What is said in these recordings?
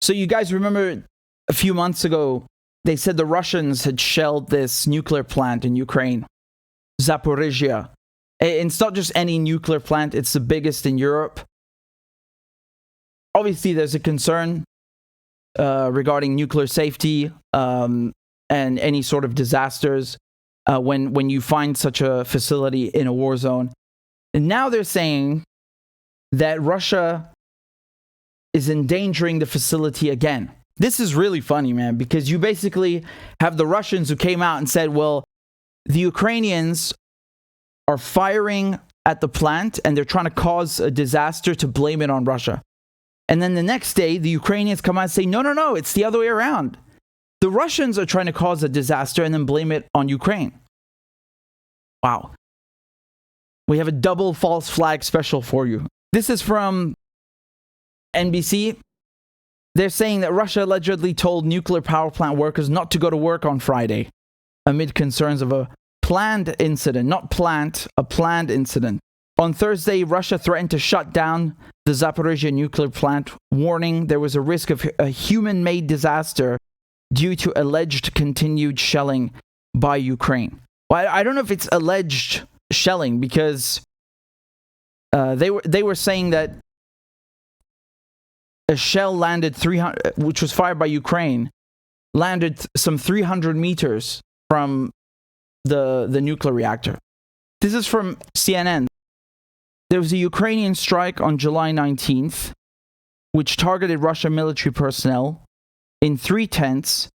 So you guys remember a few months ago, they said the Russians had shelled this nuclear plant in Ukraine, Zaporizhzhia. It's not just any nuclear plant, it's the biggest in Europe. Obviously, there's a concern regarding nuclear safety and any sort of disasters when you find such a facility in a war zone. And now they're saying that Russia is endangering the facility again. This is really funny, man, because you basically have the Russians who came out and said, well, the Ukrainians are firing at the plant and they're trying to cause a disaster to blame it on Russia. And then the next day, the Ukrainians come out and say, no, it's the other way around. The Russians are trying to cause a disaster and then blame it on Ukraine. Wow. We have a double false flag special for you. This is from NBC. They're saying that Russia allegedly told nuclear power plant workers not to go to work on Friday amid concerns of a planned incident. Not plant, a planned incident. On Thursday, Russia threatened to shut down the Zaporizhzhia nuclear plant, warning there was a risk of a human-made disaster due to alleged continued shelling by Ukraine. Well, I don't know if it's alleged shelling because they were saying that a shell landed 300, which was fired by Ukraine, landed some 300 meters from the nuclear reactor. This is from CNN. There was a Ukrainian strike on July 19th, which targeted Russian military personnel in 3 tents,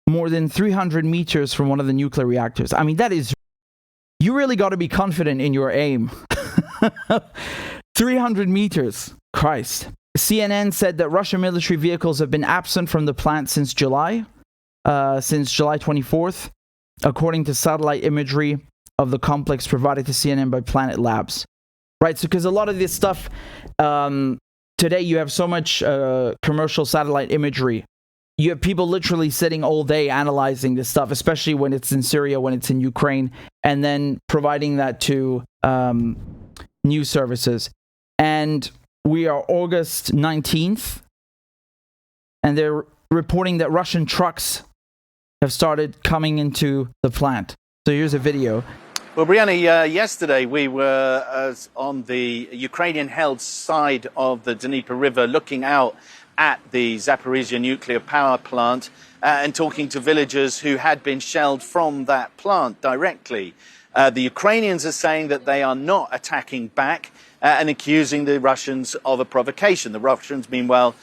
more than 300 meters from one of the nuclear reactors. I mean, that is... You really got to be confident in your aim. 300 meters. Christ. CNN said that Russian military vehicles have been absent from the plant since July 24th, according to satellite imagery of the complex provided to CNN by Planet Labs. Right, so because a lot of this stuff, today you have so much commercial satellite imagery. You have people literally sitting all day analyzing this stuff, especially when it's in Syria, when it's in Ukraine, and then providing that to news services. And we are August 19th, and they're reporting that Russian trucks have started coming into the plant. So here's a video. Well, Brianna, yesterday we were on the Ukrainian-held side of the Dnieper River looking out at the Zaporizhzhia nuclear power plant and talking to villagers who had been shelled from that plant directly. The Ukrainians are saying that they are not attacking back and accusing the Russians of a provocation. The Russians, meanwhile,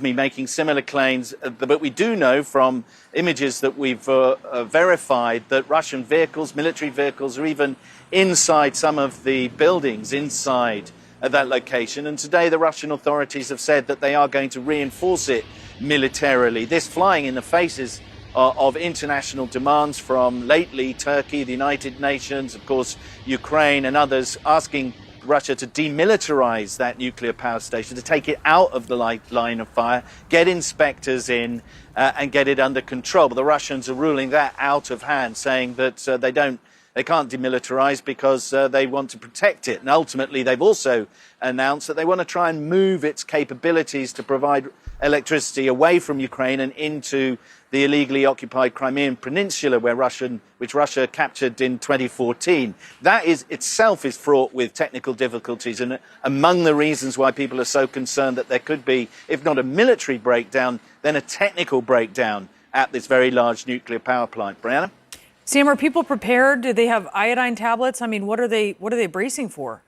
making similar claims. But we do know from images that we've verified that Russian vehicles, military vehicles, are even inside some of the buildings inside that location. And today the Russian authorities have said that they are going to reinforce it militarily. This flying in the faces of international demands from lately Turkey, the United Nations, of course, Ukraine and others asking Russia to demilitarize that nuclear power station, to take it out of the line of fire, get inspectors in and get it under control. But the Russians are ruling that out of hand, saying that they can't demilitarize because they want to protect it. And ultimately, they've also announced that they want to try and move its capabilities to provide electricity away from Ukraine and into the illegally occupied Crimean Peninsula, which Russia captured in 2014. That itself is fraught with technical difficulties, and among the reasons why people are so concerned that there could be, if not a military breakdown, then a technical breakdown at this very large nuclear power plant. Brianna? Sam, are people prepared? Do they have iodine tablets? I mean, what are they bracing for?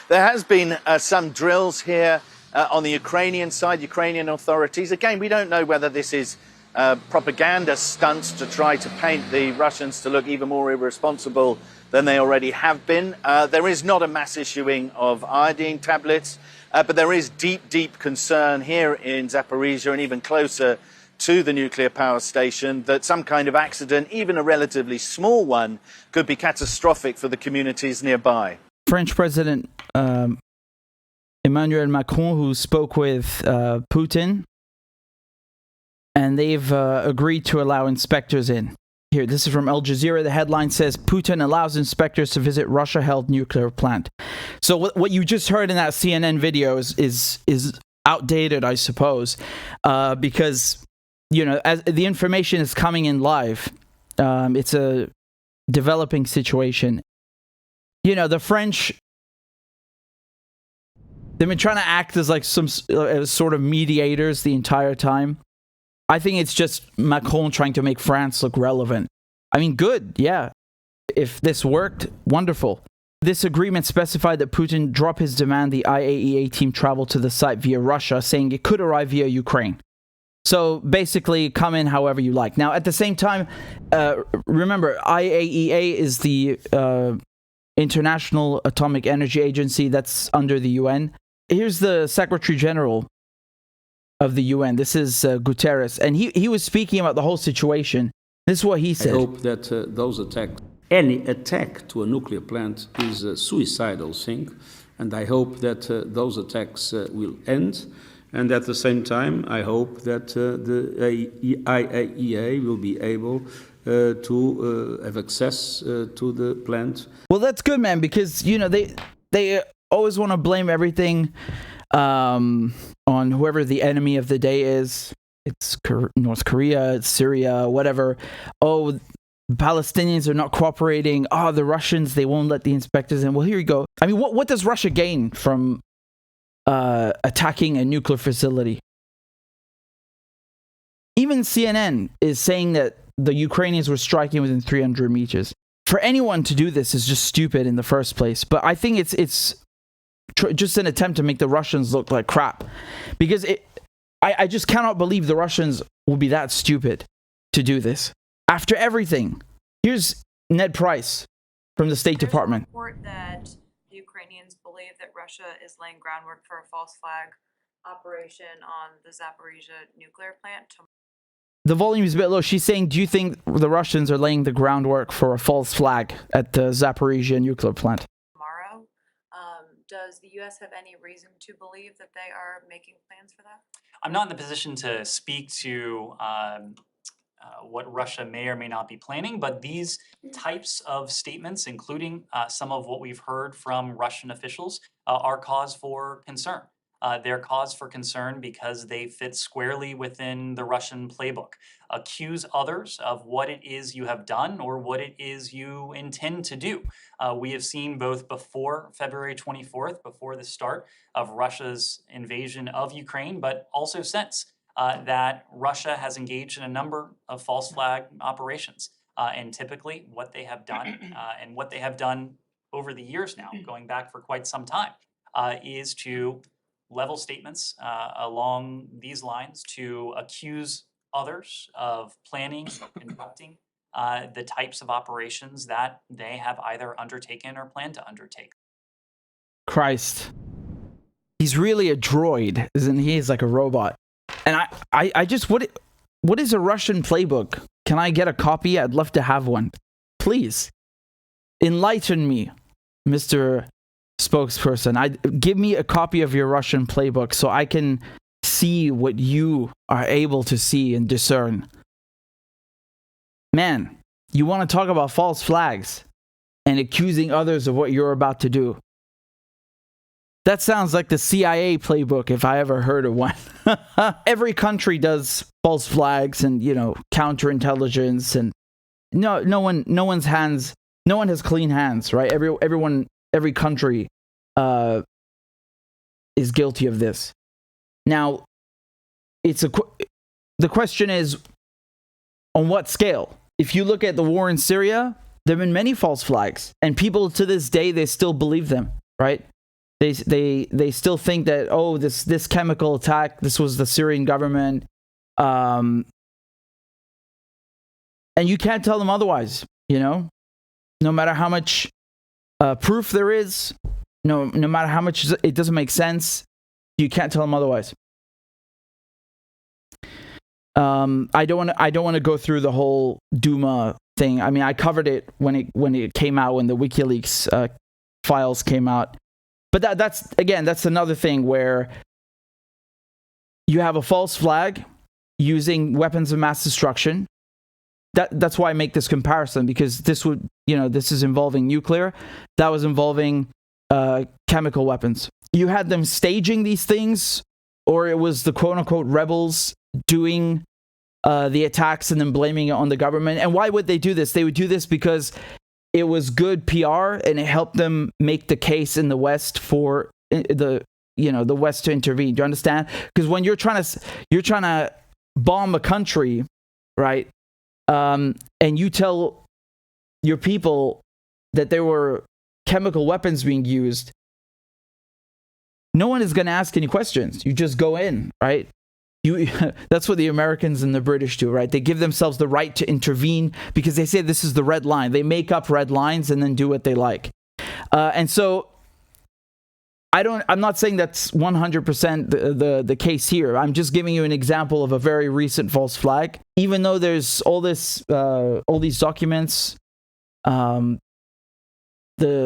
There has been some drills here on the Ukrainian side, Ukrainian authorities. Again, we don't know whether this is propaganda stunts to try to paint the Russians to look even more irresponsible than they already have been. There is not a mass issuing of iodine tablets, but there is deep concern here in Zaporizhzhia and even closer to the nuclear power station that some kind of accident, even a relatively small one, could be catastrophic for the communities nearby. French President Emmanuel Macron, who spoke with Putin, and they've agreed to allow inspectors in. Here, this is from Al Jazeera. The headline says, Putin allows inspectors to visit Russia-held nuclear plant. So what you just heard in that CNN video is outdated, I suppose, because, as the information is coming in live, it's a developing situation. The French, they've been trying to act as like some as sort of mediators the entire time. I think it's just Macron trying to make France look relevant. I mean, good, yeah. If this worked, wonderful. This agreement specified that Putin drop his demand the IAEA team travel to the site via Russia, saying it could arrive via Ukraine. So basically, come in however you like. Now, at the same time, remember, IAEA is the International Atomic Energy Agency that's under the UN. Here's the Secretary General of the UN. This is Guterres, and he was speaking about the whole situation. This is what he said. I hope that those attacks, any attack to a nuclear plant is a suicidal thing, and I hope that those attacks will end. And at the same time, I hope that the IAEA will be able to have access to the plant. Well, that's good, man, because they always want to blame everything on whoever the enemy of the day is. It's North Korea, it's Syria, whatever. Oh, Palestinians are not cooperating. Oh, the Russians, they won't let the inspectors in. Well, here you go. I mean, what does Russia gain from attacking a nuclear facility? Even CNN is saying that the Ukrainians were striking within 300 meters. For anyone to do this is just stupid in the first place. But I think it's just an attempt to make the Russians look like crap. Because I just cannot believe the Russians will be that stupid to do this. After everything. Here's Ned Price from the State Department. There's a report that the Ukrainians believe that Russia is laying groundwork for a false flag operation on the Zaporizhzhia nuclear plant. The volume is a bit low. She's saying, do you think the Russians are laying the groundwork for a false flag at the Zaporizhzhia nuclear plant? Tomorrow. Does the U.S. have any reason to believe that they are making plans for that? I'm not in the position to speak to what Russia may or may not be planning, but these types of statements, including some of what we've heard from Russian officials, are cause for concern. They're cause for concern because they fit squarely within the Russian playbook. Accuse others of what it is you have done or what it is you intend to do. We have seen both before February 24th, before the start of Russia's invasion of Ukraine, but also since that Russia has engaged in a number of false flag operations. And typically what they have done and what they have done over the years now, going back for quite some time, is to level statements along these lines to accuse others of planning or conducting the types of operations that they have either undertaken or plan to undertake. Christ. He's really a droid, isn't he? He's like a robot. And I just, what is a Russian playbook? Can I get a copy? I'd love to have one. Please. Enlighten me, Mr. Spokesperson. Give me a copy of your Russian playbook so I can see what you are able to see and discern. Man, you want to talk about false flags and accusing others of what you're about to do. That sounds like the CIA playbook if I ever heard of one. Every country does false flags and, counterintelligence, and no one has clean hands, right? Every country is guilty of this. Now, the question is, on what scale? If you look at the war in Syria, there have been many false flags, and people to this day, they still believe them, right? They still think that, oh, this chemical attack, this was the Syrian government, and you can't tell them otherwise, no matter how much proof there is, no matter how much it doesn't make sense, you can't tell them otherwise. I don't want to go through the whole Duma thing. I mean, I covered it when it came out, when the WikiLeaks files came out. But that's another thing where you have a false flag using weapons of mass destruction, that's why I make this comparison, because this is involving nuclear. That was involving chemical weapons. You had them staging these things, or it was the quote-unquote rebels doing the attacks and then blaming it on the government. And why would they do this? They would do this because it was good PR and it helped them make the case in the West for the West to intervene. Do you understand? Because when you're trying to bomb a country, right? And you tell your people that there were chemical weapons being used, no one is going to ask any questions. You just go in, right? That's what the Americans and the British do, right? They give themselves the right to intervene because they say this is the red line. They make up red lines and then do what they like. And so I'm not saying that's 100% the case here. I'm just giving you an example of a very recent false flag. Even though there's all these documents, the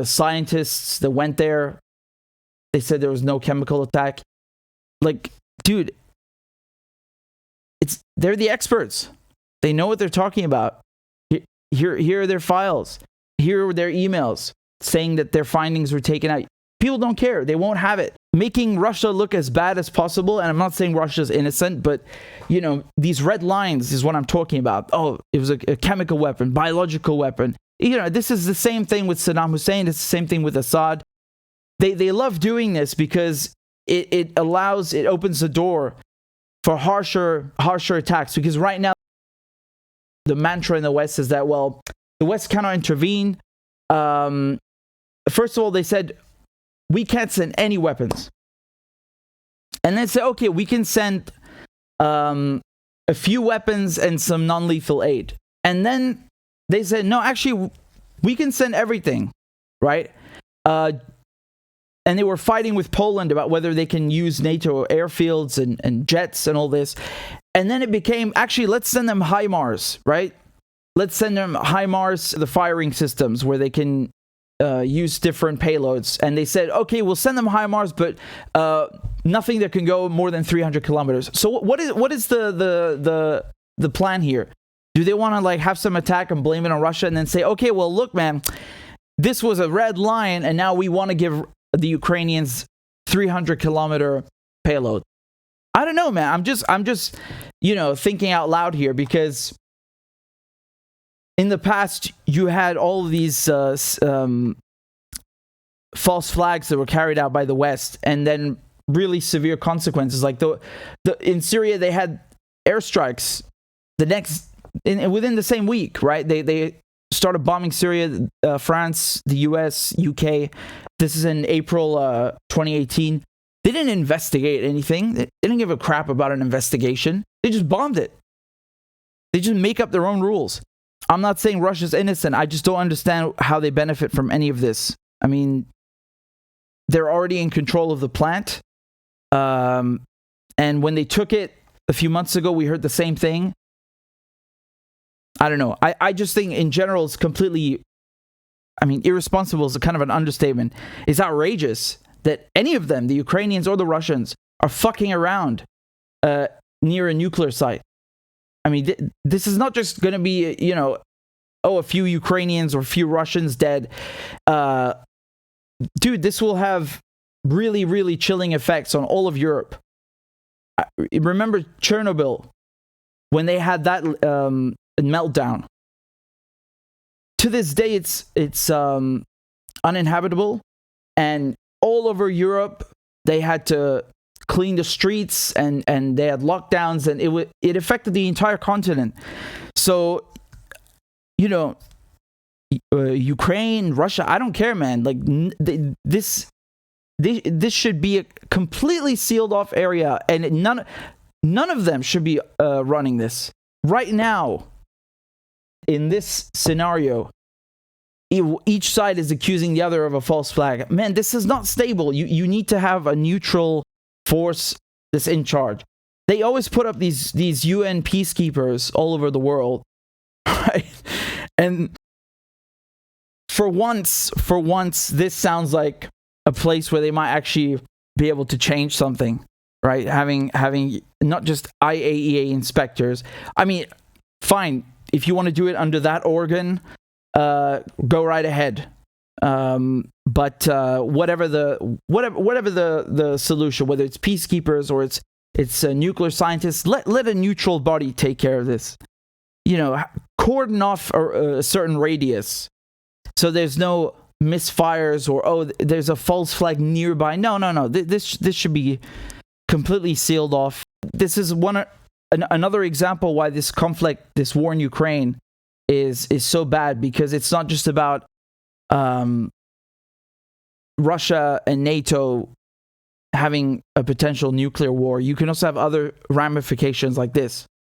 scientists that went there, they said there was no chemical attack. Like, dude, they're the experts. They know what they're talking about. Here are their files. Here are their emails saying that their findings were taken out. People don't care. They won't have it. Making Russia look as bad as possible, and I'm not saying Russia's innocent, but, these red lines is what I'm talking about. Oh, it was a chemical weapon, biological weapon. This is the same thing with Saddam Hussein. It's the same thing with Assad. They love doing this because it opens the door for harsher attacks. Because right now, the mantra in the West is that, well, the West cannot intervene. First of all, they said, we can't send any weapons. And then say, okay, we can send a few weapons and some non-lethal aid. And then they said, no, actually, we can send everything, right? And they were fighting with Poland about whether they can use NATO airfields and jets and all this. And then it became, actually, let's send them HIMARS, right? Let's send them HIMARS, the firing systems, where they can use different payloads. And they said, okay, we'll send them HIMARS, but nothing that can go more than 300 kilometers. So what is the plan here? Do they want to have some attack and blame it on Russia and then say, okay, well, look, man, this was a red line, and now we want to give the Ukrainians 300-kilometer payload? I don't know, man. I'm just thinking out loud here, because in the past you had all of these false flags that were carried out by the West, and then really severe consequences. Like in Syria, they had airstrikes within the same week, right? They started bombing Syria, France, the US, UK. This is in April 2018. They didn't investigate anything. They didn't give a crap about an investigation. They just bombed it. They just make up their own rules. I'm not saying Russia's innocent. I just don't understand how they benefit from any of this. I mean, they're already in control of the plant. And when they took it a few months ago, we heard the same thing. I don't know. I just think in general it's completely, irresponsible is a kind of an understatement. It's outrageous that any of them, the Ukrainians or the Russians, are fucking around near a nuclear site. This is not just going to be, a few Ukrainians or a few Russians dead. Dude, this will have really, really chilling effects on all of Europe. Remember Chernobyl, when they had that meltdown. To this day, it's uninhabitable, and all over Europe they had to clean the streets, and they had lockdowns, and it affected the entire continent. So, Ukraine, Russia, I don't care, man. Like this should be a completely sealed off area, and none of them should be running this right now. In this scenario, each side is accusing the other of a false flag. Man, this is not stable. You need to have a neutral force that's in charge. They always put up these UN peacekeepers all over the world, right? And for once, this sounds like a place where they might actually be able to change something, right? Having not just IAEA inspectors. Fine. if you want to do it under that organ, go right ahead. But whatever the solution, whether it's peacekeepers or it's nuclear scientists, let a neutral body take care of this. Cordon off a certain radius, so there's no misfires or there's a false flag nearby. No. This should be completely sealed off. This is another example why this conflict, this war in Ukraine, is so bad, because it's not just about Russia and NATO having a potential nuclear war. You can also have other ramifications like this.